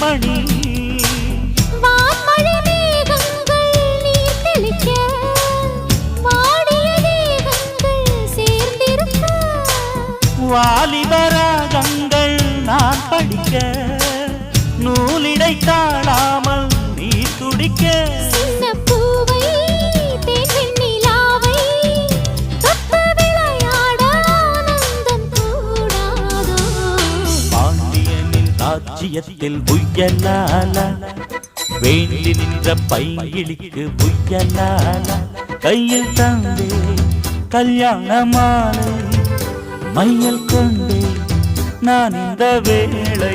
மணி வான்மழை மேகங்கள் நீர் தெளிக்க வாடிய தேகங்கள் சேர்ந்திருக்க வாலிபராகங்கள் நான் படிக்க நூலிடை தாழாமல் நீ துடிக்க சின்ன பூவை தேன் நிலாவை தொட்டு விளையாட ஆனந்தம் கூடாதோ பாண்டியனின் ராஜ்யத்தில் புயலால வேண்டி நின்ற பைங்கிளிக்கு புயலால கையில் தந்தே கல்யாண மாலை மையல் கொண்டே நான் இந்த வேளை